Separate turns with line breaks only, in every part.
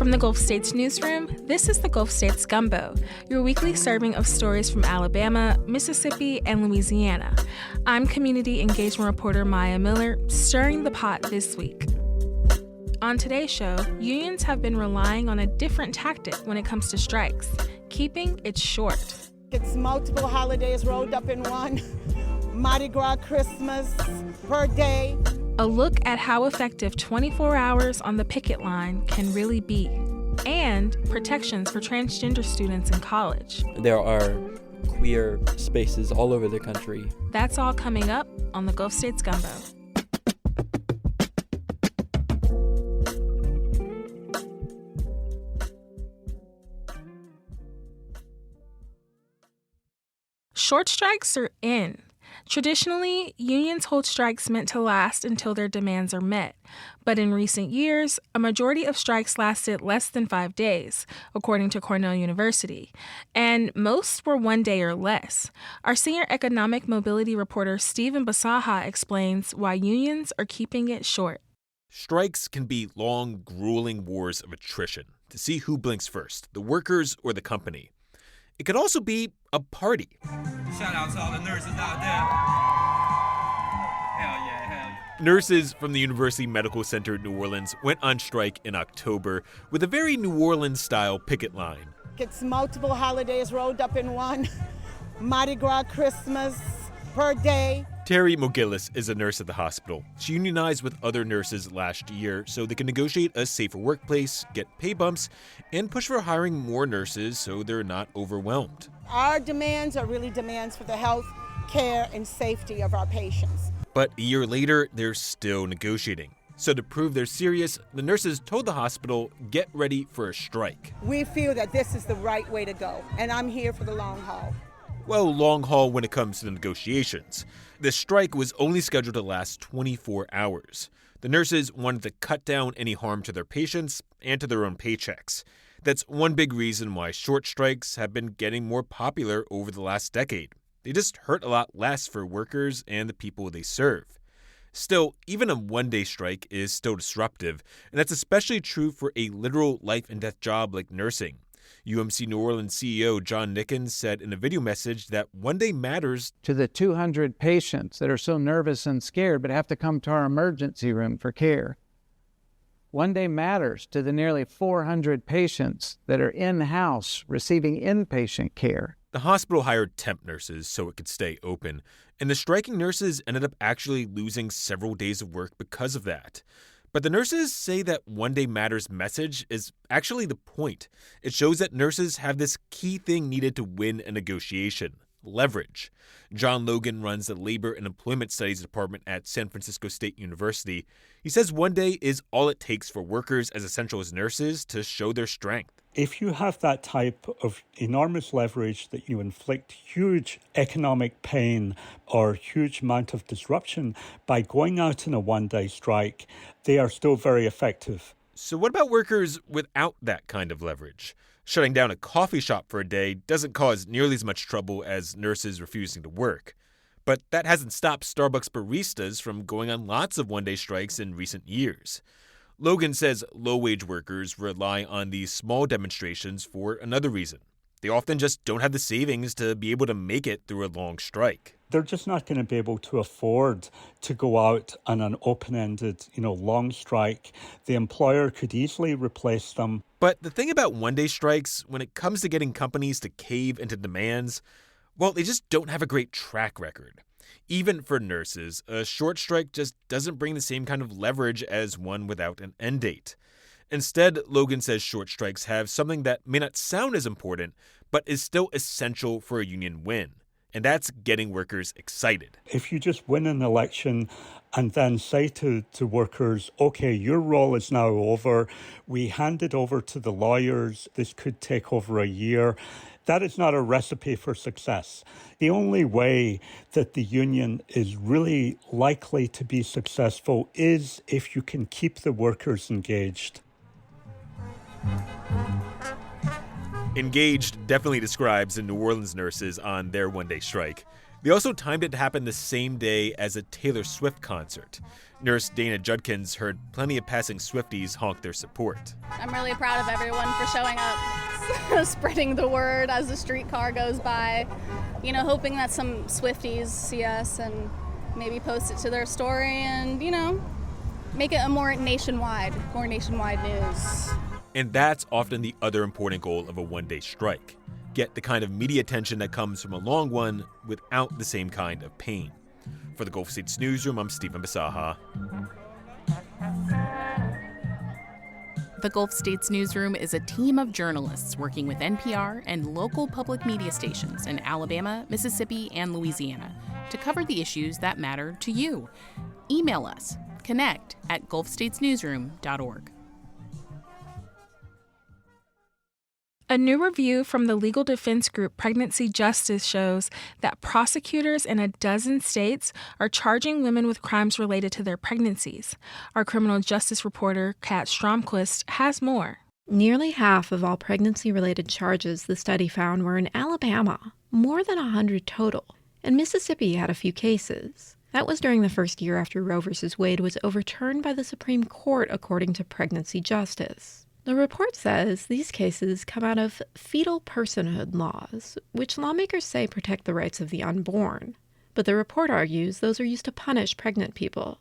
From the Gulf States newsroom, this is the Gulf States Gumbo, your weekly serving of stories from Alabama, Mississippi, and Louisiana. I'm community engagement reporter Maya Miller, stirring the pot this week. On today's show, unions have been relying on a different tactic when it comes to strikes, keeping it short.
It's multiple holidays rolled up in one. Mardi Gras, Christmas, per day.
A look at how effective 24 hours on the picket line can really be, and protections for transgender students in college.
There are queer spaces all over the country.
That's all coming up on the Gulf States Gumbo. Short strikes are in. Traditionally, unions hold strikes meant to last until their demands are met. But in recent years, a majority of strikes lasted less than 5 days, according to Cornell University. And most were 1 day or less. Our senior economic mobility reporter Stephan Bisaha explains why unions are keeping it short.
Strikes can be long, grueling wars of attrition to see who blinks first, the workers or the company. It could also be a party.
Shout out to all the nurses out there. Hell yeah.
Nurses from the University Medical Center in New Orleans went on strike in October with a very New Orleans-style picket line.
It's multiple holidays rolled up in one. Mardi Gras, Christmas, per day.
Terry Mogillis is a nurse at the hospital. She unionized with other nurses last year so they can negotiate a safer workplace, get pay bumps, and push for hiring more nurses so they're not overwhelmed.
Our demands are really demands for the health, care, and safety of our patients.
But a year later, they're still negotiating. So to prove they're serious, the nurses told the hospital, get ready for a strike.
We feel that this is the right way to go, and I'm here for the long haul.
Well, long haul when it comes to the negotiations. The strike was only scheduled to last 24 hours. The nurses wanted to cut down any harm to their patients and to their own paychecks. That's one big reason why short strikes have been getting more popular over the last decade. They just hurt a lot less for workers and the people they serve. Still, even a one-day strike is still disruptive, and that's especially true for a literal life-and-death job like nursing. UMC New Orleans CEO John Nickens said in a video message that one day matters
to the 200 patients that are so nervous and scared but have to come to our emergency room for care. One day matters to the nearly 400 patients that are in-house receiving inpatient care.
The hospital hired temp nurses so it could stay open, and the striking nurses ended up actually losing several days of work because of that. But the nurses say that One Day Matters message is actually the point. It shows that nurses have this key thing needed to win a negotiation: leverage. John Logan runs the Labor and Employment Studies Department at San Francisco State University. He says one day is all it takes for workers as essential as nurses to show their strength.
If you have that type of enormous leverage that you inflict huge economic pain or huge amount of disruption by going out in a one-day strike, they are still very effective.
So what about workers without that kind of leverage? Shutting down a coffee shop for a day doesn't cause nearly as much trouble as nurses refusing to work. But that hasn't stopped Starbucks baristas from going on lots of one-day strikes in recent years. Logan says low-wage workers rely on these small demonstrations for another reason. They often just don't have the savings to be able to make it through a long strike.
They're just not going to be able to afford to go out on an open-ended, long strike. The employer could easily replace them.
But the thing about one-day strikes, when it comes to getting companies to cave into demands, well, they just don't have a great track record. Even for nurses, a short strike just doesn't bring the same kind of leverage as one without an end date. Instead, Logan says short strikes have something that may not sound as important, but is still essential for a union win. And that's getting workers excited.
If you just win an election and then say to workers, okay, your role is now over, we hand it over to the lawyers, this could take over a year, that is not a recipe for success. The only way that the union is really likely to be successful is if you can keep the workers engaged.
Engaged definitely describes the New Orleans nurses on their one-day strike. They also timed it to happen the same day as a Taylor Swift concert. Nurse Dana Judkins heard plenty of passing Swifties honk their support.
I'm really proud of everyone for showing up, spreading the word as the streetcar goes by, hoping that some Swifties see us and maybe post it to their story and, make it a more nationwide news.
And that's often the other important goal of a one-day strike. Get the kind of media attention that comes from a long one without the same kind of pain. For the Gulf States Newsroom, I'm Stephan Bisaha.
The Gulf States Newsroom is a team of journalists working with NPR and local public media stations in Alabama, Mississippi, and Louisiana to cover the issues that matter to you. Email us, connect@gulfstatesnewsroom.org.
A new review from the legal defense group Pregnancy Justice shows that prosecutors in a dozen states are charging women with crimes related to their pregnancies. Our criminal justice reporter, Kat Stromquist, has more.
Nearly half of all pregnancy-related charges the study found were in Alabama, more than 100 total, and Mississippi had a few cases. That was during the first year after Roe v. Wade was overturned by the Supreme Court, according to Pregnancy Justice. The report says these cases come out of fetal personhood laws, which lawmakers say protect the rights of the unborn. But the report argues those are used to punish pregnant people.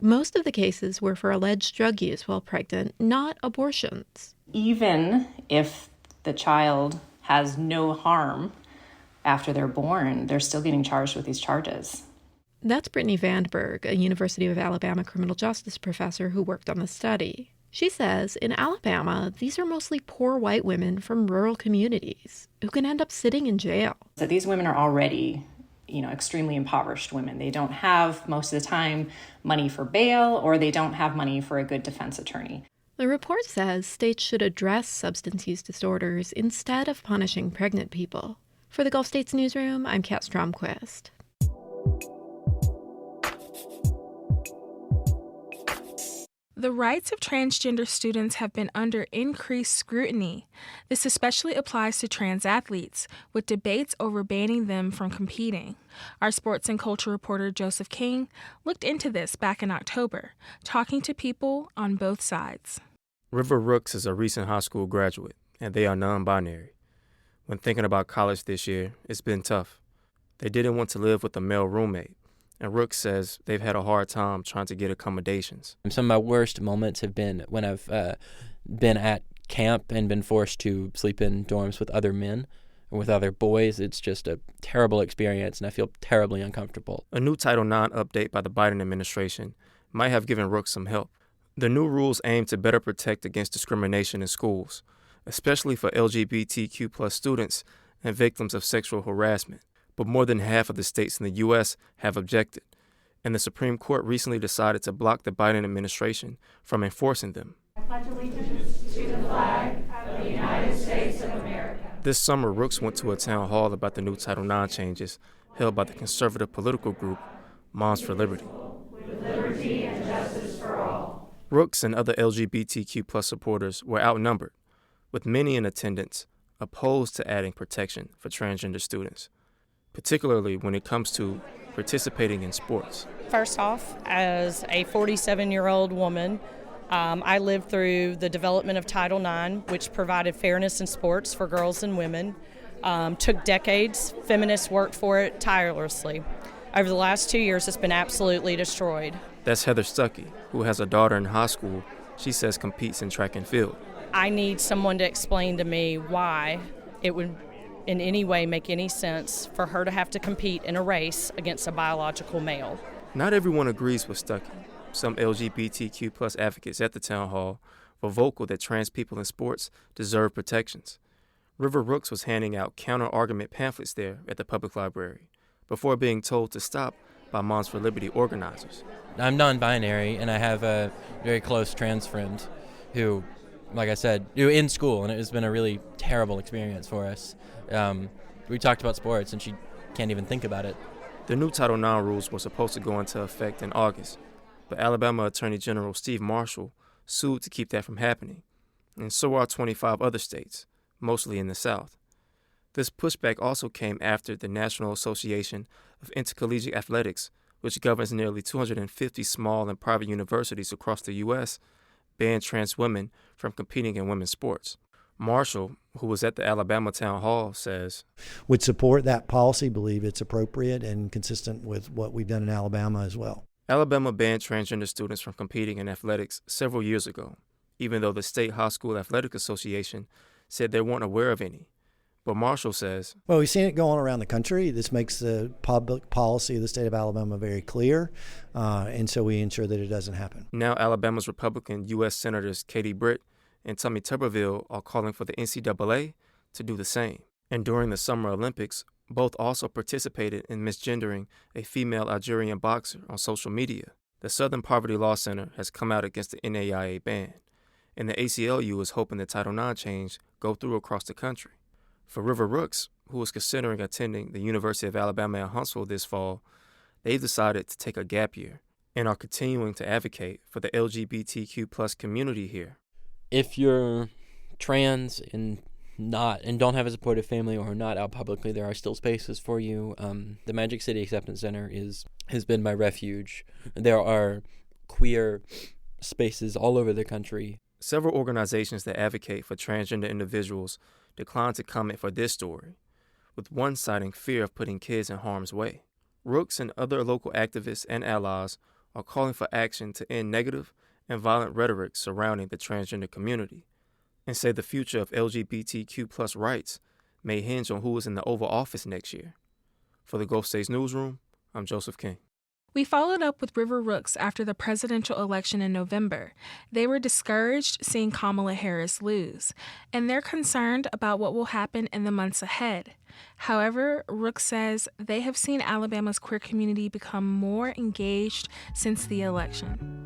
Most of the cases were for alleged drug use while pregnant, not abortions.
Even if the child has no harm after they're born, they're still getting charged with these charges.
That's Brittany Vandberg, a University of Alabama criminal justice professor who worked on the study. She says in Alabama, these are mostly poor white women from rural communities who can end up sitting in jail.
So these women are already, extremely impoverished women. They don't have, most of the time, money for bail, or they don't have money for a good defense attorney.
The report says states should address substance use disorders instead of punishing pregnant people. For the Gulf States Newsroom, I'm Kat Stromquist.
The rights of transgender students have been under increased scrutiny. This especially applies to trans athletes, with debates over banning them from competing. Our sports and culture reporter Joseph King looked into this back in October, talking to people on both sides.
River Rooks is a recent high school graduate, and they are non-binary. When thinking about college this year, it's been tough. They didn't want to live with a male roommate, and Rooks says they've had a hard time trying to get accommodations.
Some of my worst moments have been when I've been at camp and been forced to sleep in dorms with other men or with other boys. It's just a terrible experience, and I feel terribly uncomfortable.
A new Title IX update by the Biden administration might have given Rooks some help. The new rules aim to better protect against discrimination in schools, especially for LGBTQ+ students and victims of sexual harassment. But more than half of the states in the U.S. have objected, and the Supreme Court recently decided to block the Biden administration from enforcing them.
I pledge allegiance to the flag of the United States of America.
This summer, Rooks went to a town hall about the new Title IX changes held by the conservative political group Moms for Liberty.
With liberty and justice for all.
Rooks and other LGBTQ+ supporters were outnumbered, with many in attendance opposed to adding protection for transgender students, particularly when it comes to participating in sports.
First off, as a 47-year-old woman, I lived through the development of Title IX, which provided fairness in sports for girls and women. Took decades. Feminists worked for it tirelessly. Over the last 2 years, it's been absolutely destroyed.
That's Heather Stuckey, who has a daughter in high school she says competes in track and field.
I need someone to explain to me why it would in any way make any sense for her to have to compete in a race against a biological male.
Not everyone agrees with Stuckey. Some LGBTQ+ advocates at the town hall were vocal that trans people in sports deserve protections. River Rooks was handing out counter-argument pamphlets there at the public library before being told to stop by Moms for Liberty organizers.
I'm non-binary, and I have a very close trans friend who, like I said, in school, and it has been a really terrible experience for us. We talked about sports, and she can't even think about it.
The new Title IX rules were supposed to go into effect in August, but Alabama Attorney General Steve Marshall sued to keep that from happening, and so are 25 other states, mostly in the South. This pushback also came after the National Association of Intercollegiate Athletics, which governs nearly 250 small and private universities across the U.S., banned trans women from competing in women's sports. Marshall, who was at the Alabama Town Hall, says,
would support that policy, believe it's appropriate and consistent with what we've done in Alabama as well.
Alabama banned transgender students from competing in athletics several years ago, even though the State High School Athletic Association said they weren't aware of any. But Marshall says,
well, we've seen it going around the country. This makes the public policy of the state of Alabama very clear, and so we ensure that it doesn't happen.
Now Alabama's Republican U.S. Senators Katie Britt and Tommy Tuberville are calling for the NCAA to do the same. And during the Summer Olympics, both also participated in misgendering a female Algerian boxer on social media. The Southern Poverty Law Center has come out against the NAIA ban, and the ACLU is hoping the Title IX change go through across the country. For River Rooks, who is considering attending the University of Alabama at Huntsville this fall, they've decided to take a gap year and are continuing to advocate for the LGBTQ+ community here.
If you're trans and don't have a supportive family or not out publicly, there are still spaces for you. The Magic City Acceptance Center has been my refuge. There are queer spaces all over the country.
Several organizations that advocate for transgender individuals declined to comment for this story, with one citing fear of putting kids in harm's way. Rooks and other local activists and allies are calling for action to end negative and violent rhetoric surrounding the transgender community, and say the future of LGBTQ+ rights may hinge on who is in the Oval Office next year. For the Gulf States Newsroom, I'm Joseph King.
We followed up with River Rooks after the presidential election in November. They were discouraged seeing Kamala Harris lose, and they're concerned about what will happen in the months ahead. However, Rooks says they have seen Alabama's queer community become more engaged since the election.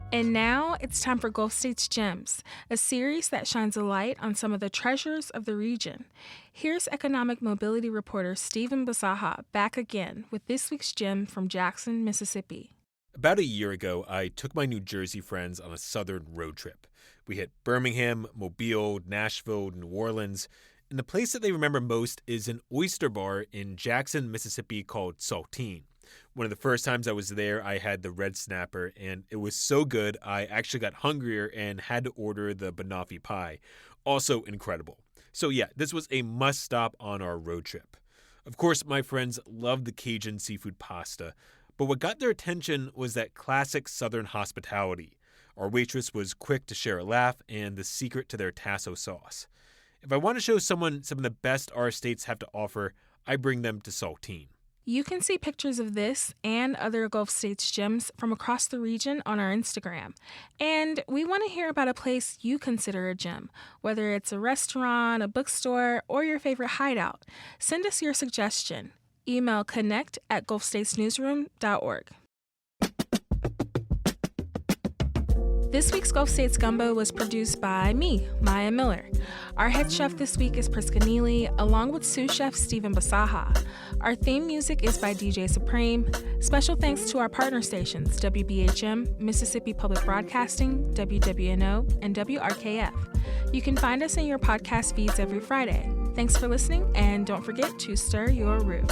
And now it's time for Gulf States Gems, a series that shines a light on some of the treasures of the region. Here's economic mobility reporter Stephan Bisaha back again with this week's gem from Jackson, Mississippi.
About a year ago, I took my New Jersey friends on a southern road trip. We hit Birmingham, Mobile, Nashville, New Orleans, and the place that they remember most is an oyster bar in Jackson, Mississippi called Saltine. One of the first times I was there, I had the red snapper, and it was so good, I actually got hungrier and had to order the banoffee pie. Also incredible. So yeah, this was a must-stop on our road trip. Of course, my friends loved the Cajun seafood pasta, but what got their attention was that classic Southern hospitality. Our waitress was quick to share a laugh and the secret to their tasso sauce. If I want to show someone some of the best our states have to offer, I bring them to Saltine.
You can see pictures of this and other Gulf States gems from across the region on our Instagram. And we want to hear about a place you consider a gem, whether it's a restaurant, a bookstore, or your favorite hideout. Send us your suggestion. Email connect@gulfstatesnewsroom.org. This week's Gulf States Gumbo was produced by me, Maya Miller. Our head chef this week is Priska Neely, along with sous chef Stephan Bisaha. Our theme music is by DJ Supreme. Special thanks to our partner stations, WBHM, Mississippi Public Broadcasting, WWNO, and WRKF. You can find us in your podcast feeds every Friday. Thanks for listening, and don't forget to stir your roux.